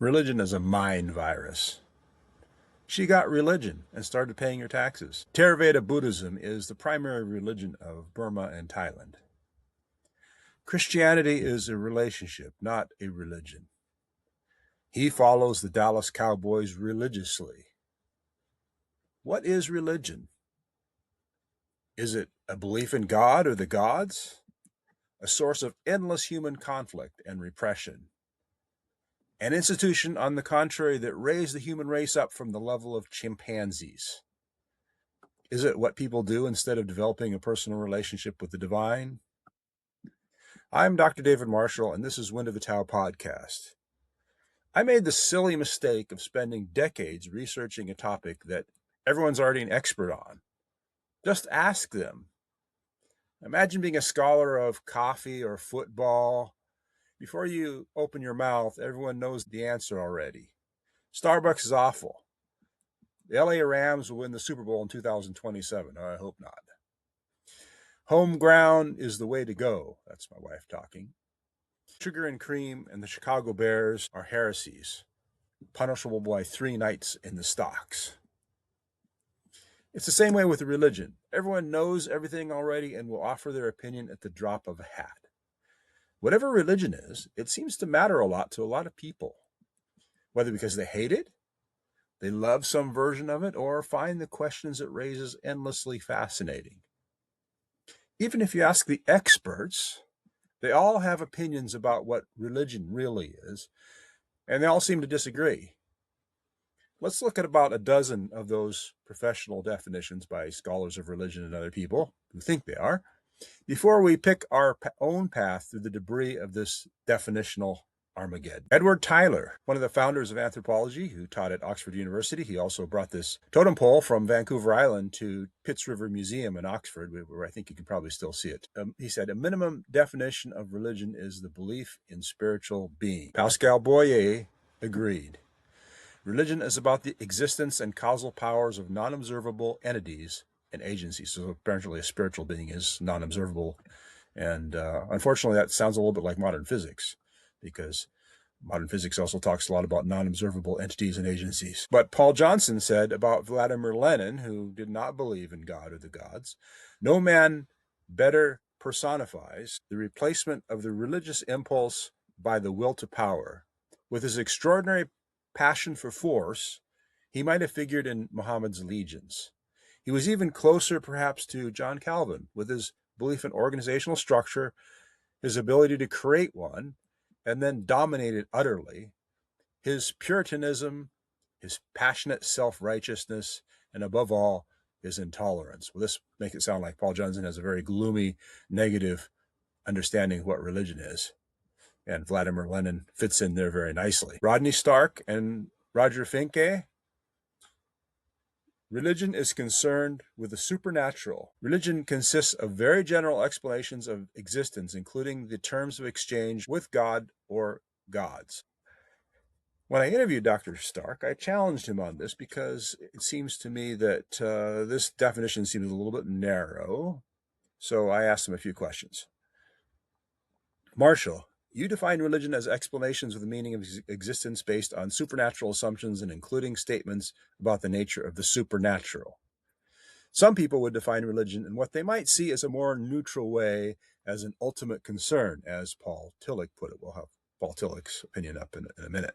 Religion is a mind virus. She got religion and started paying her taxes. Theravada Buddhism is the primary religion of Burma and Thailand. Christianity is a relationship, not a religion. He follows the Dallas Cowboys religiously. What is religion? Is it a belief in God or the gods? A source of endless human conflict and repression. An institution, on the contrary, that raised the human race up from the level of chimpanzees. Is it what people do instead of developing a personal relationship with the divine? I'm Dr. David Marshall, and this is Wind of the Tao podcast. I made the silly mistake of spending decades researching a topic that everyone's already an expert on. Just ask them. Imagine being a scholar of coffee or football. Before you open your mouth, everyone knows the answer already. Starbucks is awful. The LA Rams will win the Super Bowl in 2027. I hope not. Home ground is the way to go. That's my wife talking. Sugar and cream and the Chicago Bears are heresies, punishable by 3 nights in the stocks. It's the same way with religion. Everyone knows everything already and will offer their opinion at the drop of a hat. Whatever religion is, it seems to matter a lot to a lot of people, whether because they hate it, they love some version of it, or find the questions it raises endlessly fascinating. Even if you ask the experts, they all have opinions about what religion really is, and they all seem to disagree. Let's look at about a dozen of those professional definitions by scholars of religion and other people who think they are, before we pick our own path through the debris of this definitional Armageddon. Edward Tyler, one of the founders of anthropology, who taught at Oxford University. He also brought this totem pole from Vancouver Island to Pitts River Museum in Oxford, where I think you can probably still see it. He said, a minimum definition of religion is the belief in spiritual being. Pascal Boyer agreed. Religion is about the existence and causal powers of non-observable entities and agencies. So apparently a spiritual being is non-observable. And unfortunately, that sounds a little bit like modern physics, because modern physics also talks a lot about non-observable entities and agencies. But Paul Johnson said about Vladimir Lenin, who did not believe in God or the gods, no man better personifies the replacement of the religious impulse by the will to power. With his extraordinary passion for force, he might have figured in Muhammad's legions. He was even closer, perhaps, to John Calvin, with his belief in organizational structure, his ability to create one, and then dominate it utterly, his Puritanism, his passionate self-righteousness, and above all, his intolerance. Well, this makes it sound like Paul Johnson has a very gloomy, negative understanding of what religion is. And Vladimir Lenin fits in there very nicely. Rodney Stark and Roger Finke. Religion is concerned with the supernatural. Religion consists of very general explanations of existence, including the terms of exchange with God or gods. When I interviewed Dr. Stark, I challenged him on this because it seems to me that this definition seems a little bit narrow. So I asked him a few questions. Marshall, you define religion as explanations of the meaning of existence based on supernatural assumptions and including statements about the nature of the supernatural. Some people would define religion in what they might see as a more neutral way, as an ultimate concern, as Paul Tillich put it. We'll have Paul Tillich's opinion up in a minute.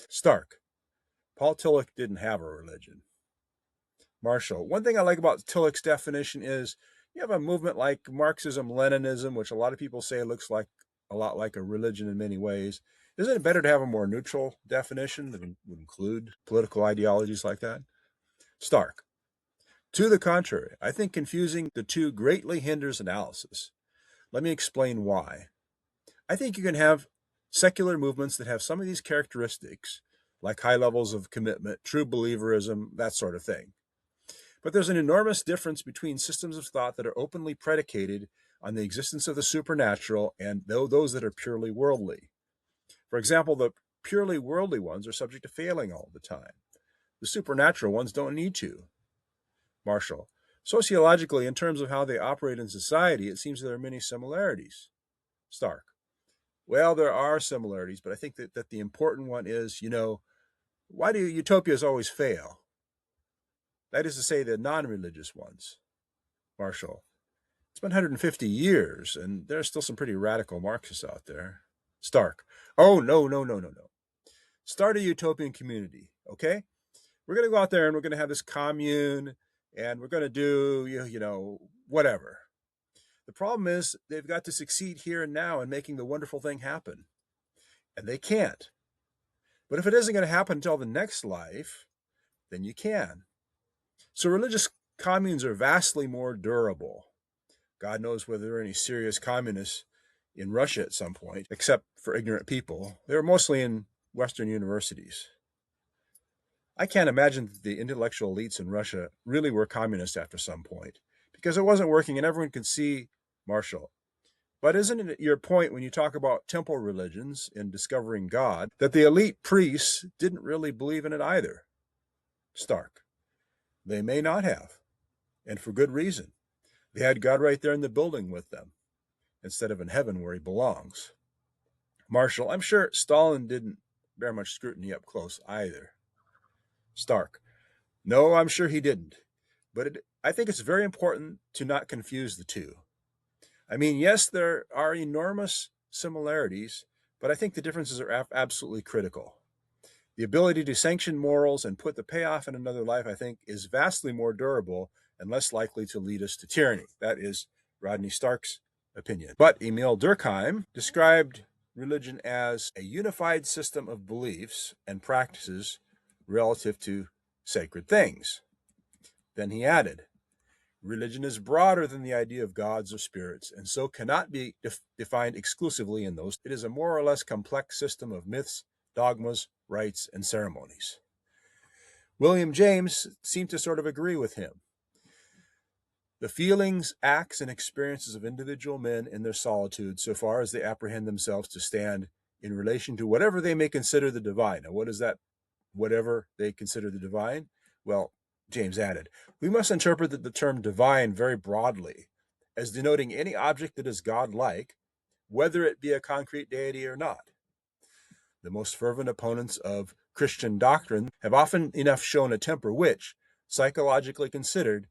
Stark, Paul Tillich didn't have a religion. Marshall, one thing I like about Tillich's definition is you have a movement like Marxism-Leninism, which a lot of people say looks like a lot like a religion in many ways. Isn't it better to have a more neutral definition that would include political ideologies like that? Stark, to the contrary, I think confusing the two greatly hinders analysis. Let me explain why. I think you can have secular movements that have some of these characteristics, like high levels of commitment, true believerism, that sort of thing. But there's an enormous difference between systems of thought that are openly predicated on the existence of the supernatural and those that are purely worldly. For example, the purely worldly ones are subject to failing all the time. The supernatural ones don't need to. Marshall, sociologically, in terms of how they operate in society, it seems there are many similarities. Stark, Well, there are similarities, but I think that the important one is, why do utopias always fail? That is to say, the non-religious ones, Marshall. It's been 150 years, and there are still some pretty radical Marxists out there. Stark. Oh, no, no, no, no, no. Start a utopian community, okay? We're going to go out there and we're going to have this commune, and we're going to do, whatever. The problem is they've got to succeed here and now in making the wonderful thing happen. And they can't. But if it isn't going to happen until the next life, then you can. So religious communes are vastly more durable. God knows whether there are any serious communists in Russia at some point, except for ignorant people. They were mostly in Western universities. I can't imagine that the intellectual elites in Russia really were communist after some point, because it wasn't working and everyone could see, Marshall. But isn't it your point when you talk about temple religions in discovering God, that the elite priests didn't really believe in it either? Stark. They may not have, and for good reason. They had God right there in the building with them, instead of in heaven where he belongs. Marshall, I'm sure Stalin didn't bear much scrutiny up close either. Stark. No, I'm sure he didn't. But I think it's very important to not confuse the two. I mean, yes, there are enormous similarities, but I think the differences are absolutely critical. The ability to sanction morals and put the payoff in another life, I think, is vastly more durable and less likely to lead us to tyranny. That is Rodney Stark's opinion. But Emil Durkheim described religion as a unified system of beliefs and practices relative to sacred things. Then he added, religion is broader than the idea of gods or spirits, and so cannot be defined exclusively in those. It is a more or less complex system of myths, dogmas, rites, and ceremonies. William James seemed to sort of agree with him. The feelings, acts, and experiences of individual men in their solitude, so far as they apprehend themselves to stand in relation to whatever they may consider the divine. Now, what is that, whatever they consider the divine? Well, James added, we must interpret the term divine very broadly, as denoting any object that is God-like, whether it be a concrete deity or not. The most fervent opponents of Christian doctrine have often enough shown a temper which, psychologically considered,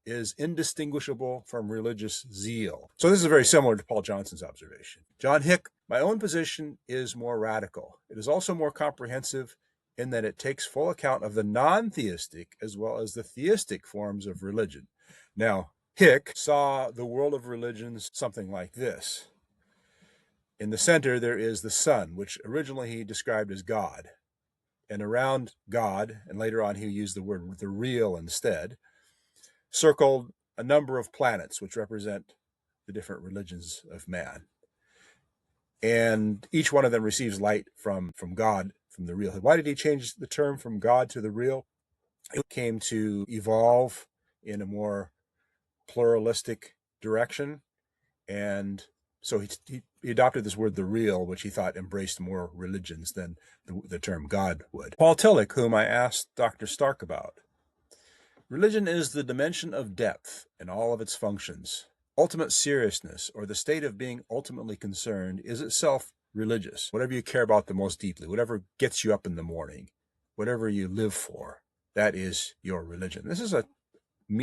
is indistinguishable from religious zeal. So this is very similar to Paul Johnson's observation. John Hick, my own position is more radical. It is also more comprehensive in that it takes full account of the non-theistic as well as the theistic forms of religion. Now, Hick saw the world of religions something like this. In the center, there is the sun, which originally he described as God. And around God, and later on he used the word the real instead, circled a number of planets, which represent the different religions of man. And each one of them receives light from God, from the real. Why did he change the term from God to the real? It came to evolve in a more pluralistic direction. And so he adopted this word, the real, which he thought embraced more religions than the term God would. Paul Tillich, whom I asked Dr. Stark about. Religion is the dimension of depth in all of its functions. Ultimate seriousness, or the state of being ultimately concerned, is itself religious. Whatever you care about the most deeply, whatever gets you up in the morning, whatever you live for, that is your religion. This is a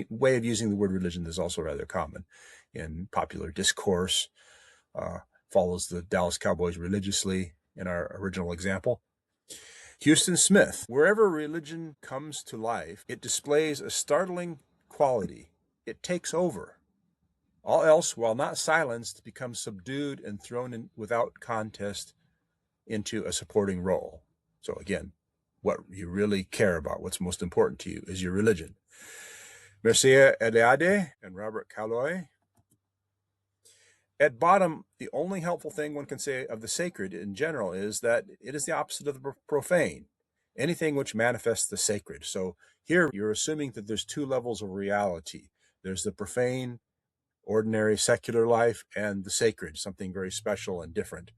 way of using the word religion that's also rather common in popular discourse. Follows the Dallas Cowboys religiously in our original example. Houston Smith, wherever religion comes to life, it displays a startling quality. It takes over. All else, while not silenced, becomes subdued and thrown in without contest into a supporting role. So again, what you really care about, what's most important to you, is your religion. Mircea Eliade and Robert Caillois. At bottom, the only helpful thing one can say of the sacred in general is that it is the opposite of the profane, anything which manifests the sacred. So here you're assuming that there's two levels of reality. There's the profane, ordinary, secular life, and the sacred, something very special and different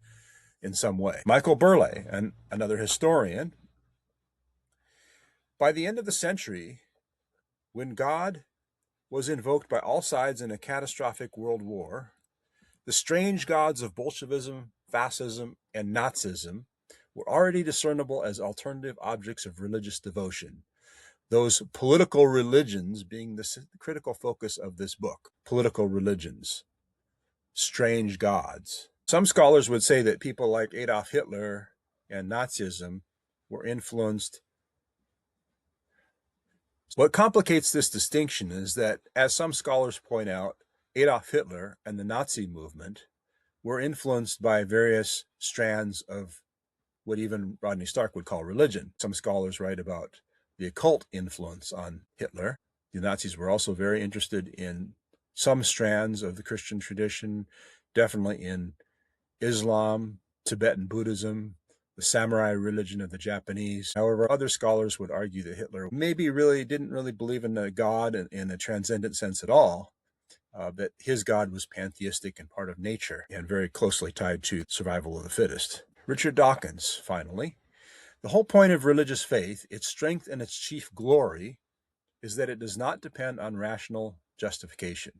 in some way. Michael Burleigh, another historian, by the end of the century, when God was invoked by all sides in a catastrophic world war, the strange gods of Bolshevism, fascism, and Nazism were already discernible as alternative objects of religious devotion, those political religions being the critical focus of this book. Political religions, strange gods. Some scholars would say that people like Adolf Hitler and Nazism were influenced. What complicates this distinction is that, as some scholars point out, Adolf Hitler and the Nazi movement were influenced by various strands of what even Rodney Stark would call religion. Some scholars write about the occult influence on Hitler. The Nazis were also very interested in some strands of the Christian tradition, definitely in Islam, Tibetan Buddhism, the samurai religion of the Japanese. However, other scholars would argue that Hitler maybe didn't really believe in a God in a transcendent sense at all, that his God was pantheistic and part of nature and very closely tied to survival of the fittest. Richard Dawkins, finally. The whole point of religious faith, its strength and its chief glory, is that it does not depend on rational justification.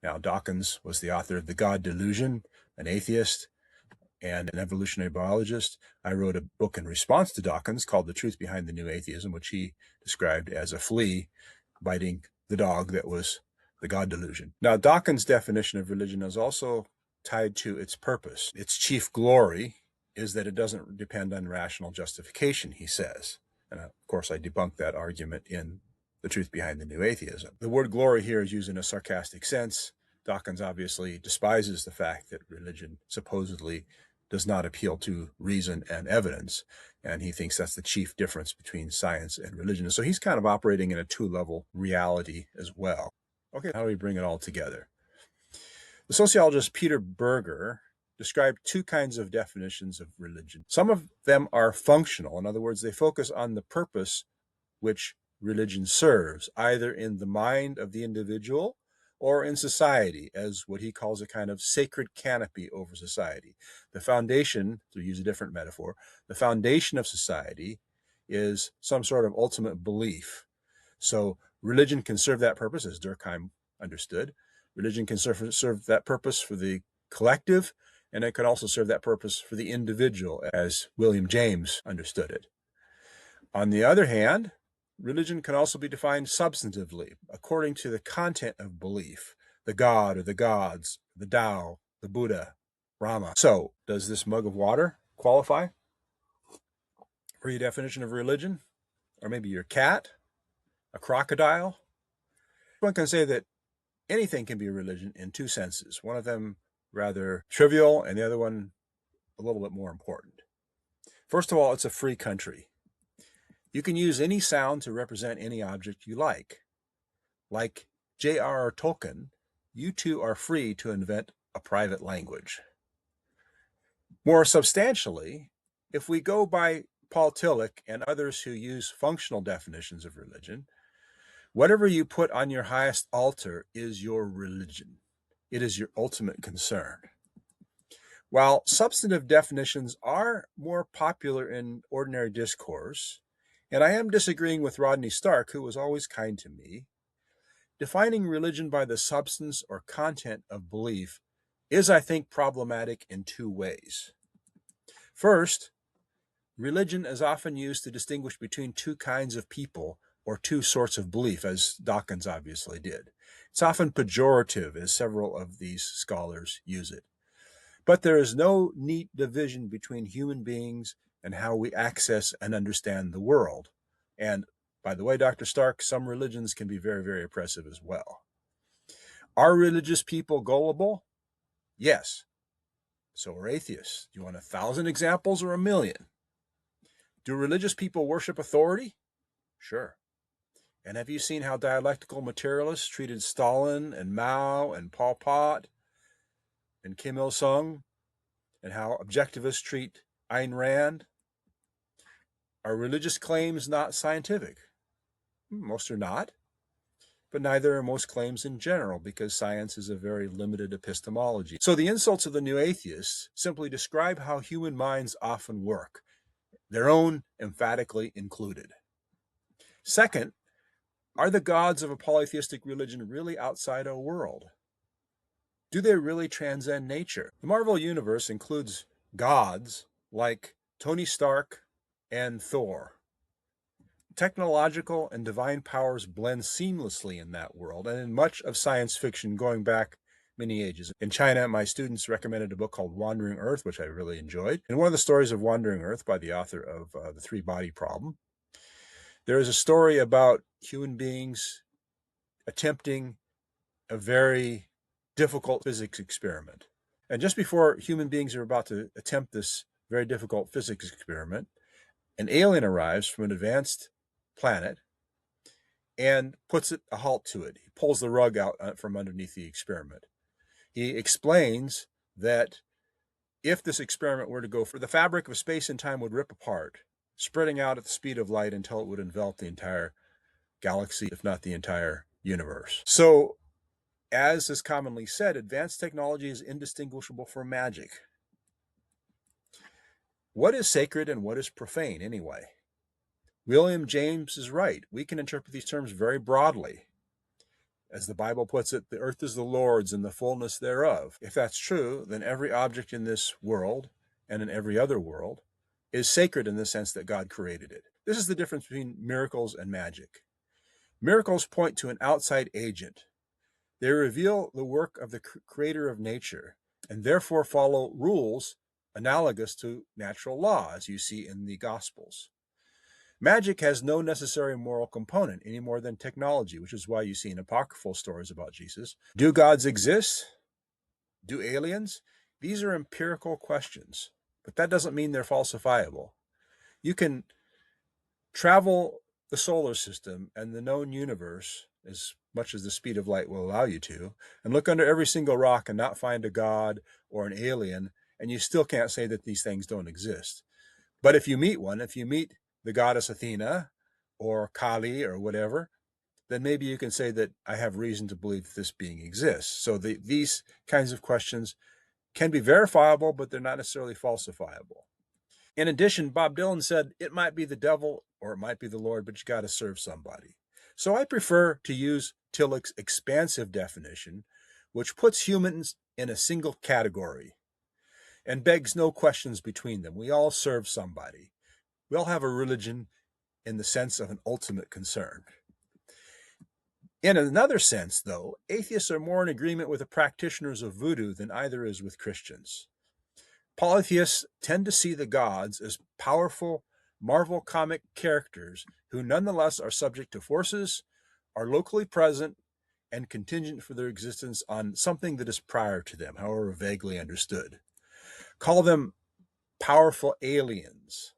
Now, Dawkins was the author of The God Delusion, an atheist and an evolutionary biologist. I wrote a book in response to Dawkins called The Truth Behind the New Atheism, which he described as a flea biting the dog that was the God delusion. Now, Dawkins' definition of religion is also tied to its purpose. Its chief glory is that it doesn't depend on rational justification, he says. And of course, I debunked that argument in The Truth Behind the New Atheism. The word glory here is used in a sarcastic sense. Dawkins obviously despises the fact that religion supposedly does not appeal to reason and evidence, and he thinks that's the chief difference between science and religion. So he's kind of operating in a two-level reality as well. Okay, how do we bring it all together? The sociologist Peter Berger described two kinds of definitions of religion. Some of them are functional. In other words, they focus on the purpose which religion serves, either in the mind of the individual or in society, as what he calls a kind of sacred canopy over society. The foundation, to use a different metaphor, the foundation of society is some sort of ultimate belief. So religion can serve that purpose, as Durkheim understood. Religion can serve that purpose for the collective, and it can also serve that purpose for the individual, as William James understood it. On the other hand, religion can also be defined substantively, according to the content of belief, the God or the gods, the Tao, the Buddha, Rama. So, does this mug of water qualify for your definition of religion? Or maybe your cat? A crocodile? One can say that anything can be a religion in two senses, one of them rather trivial and the other one a little bit more important. First of all, it's a free country. You can use any sound to represent any object you like. Like J.R.R. Tolkien, you too are free to invent a private language. More substantially, if we go by Paul Tillich and others who use functional definitions of religion, whatever you put on your highest altar is your religion. It is your ultimate concern. While substantive definitions are more popular in ordinary discourse, and I am disagreeing with Rodney Stark, who was always kind to me, defining religion by the substance or content of belief is, I think, problematic in two ways. First, religion is often used to distinguish between two kinds of people or two sorts of belief, as Dawkins obviously did. It's often pejorative, as several of these scholars use it. But there is no neat division between human beings and how we access and understand the world. And by the way, Dr. Stark, some religions can be very, very oppressive as well. Are religious people gullible? Yes. So are atheists. Do you want 1,000 examples or 1,000,000? Do religious people worship authority? Sure. And have you seen how dialectical materialists treated Stalin and Mao and Pol Pot and Kim Il-sung, and how objectivists treat Ayn Rand? Are religious claims not scientific? Most are not, but neither are most claims in general, because science is a very limited epistemology. So the insults of the new atheists simply describe how human minds often work, their own emphatically included. Second, are the gods of a polytheistic religion really outside our world? Do they really transcend nature? The Marvel Universe includes gods like Tony Stark and Thor. Technological and divine powers blend seamlessly in that world and in much of science fiction going back many ages. In China, my students recommended a book called Wandering Earth, which I really enjoyed. And one of the stories of Wandering Earth, by the author of The Three-Body Problem, there is a story about human beings attempting a very difficult physics experiment. And just before human beings are about to attempt this very difficult physics experiment, an alien arrives from an advanced planet and puts a halt to it. He pulls the rug out from underneath the experiment. He explains that if this experiment were to go for the fabric of space and time would rip apart, spreading out at the speed of light until it would envelop the entire galaxy, if not the entire universe. So, as is commonly said, advanced technology is indistinguishable from magic. What is sacred and what is profane, anyway? William James is right. We can interpret these terms very broadly. As the Bible puts it, the earth is the Lord's and the fullness thereof. If that's true, then every object in this world and in every other world is sacred in the sense that God created it. This is the difference between miracles and magic. Miracles point to an outside agent. They reveal the work of the creator of nature and therefore follow rules analogous to natural law, as you see in the Gospels. Magic has no necessary moral component any more than technology, which is why you see in apocryphal stories about Jesus. Do gods exist? Do aliens? These are empirical questions, but that doesn't mean they're falsifiable. You can travel the solar system and the known universe as much as the speed of light will allow you to, and look under every single rock and not find a god or an alien, and you still can't say that these things don't exist. But if you meet one, if you meet the goddess Athena or Kali or whatever, then maybe you can say that I have reason to believe that this being exists. So these kinds of questions can be verifiable, but they're not necessarily falsifiable. In addition, Bob Dylan said, it might be the devil or it might be the Lord, but you got to serve somebody. So I prefer to use Tillich's expansive definition, which puts humans in a single category and begs no questions between them. We all serve somebody. We all have a religion in the sense of an ultimate concern. In another sense, though, atheists are more in agreement with the practitioners of voodoo than either is with Christians. Polytheists tend to see the gods as powerful Marvel comic characters who nonetheless are subject to forces, are locally present, and contingent for their existence on something that is prior to them, however vaguely understood. Call them powerful aliens,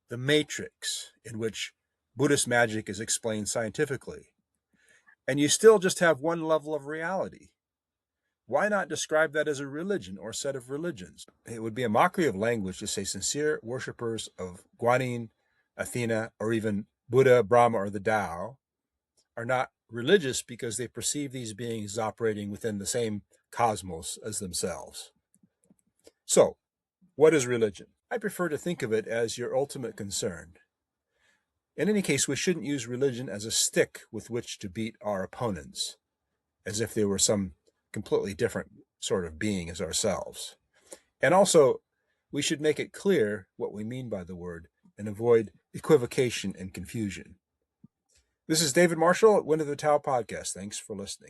the Matrix, in which Buddhist magic is explained scientifically. And you still just have one level of reality. Why not describe that as a religion or set of religions? It would be a mockery of language to say sincere worshippers of Guanyin, Athena, or even Buddha, Brahma, or the Tao are not religious because they perceive these beings as operating within the same cosmos as themselves. So, what is religion? I prefer to think of it as your ultimate concern. In any case, we shouldn't use religion as a stick with which to beat our opponents, as if they were some completely different sort of being as ourselves. And also, we should make it clear what we mean by the word and avoid equivocation and confusion. This is David Marshall at Wind of the Tao Podcast. Thanks for listening.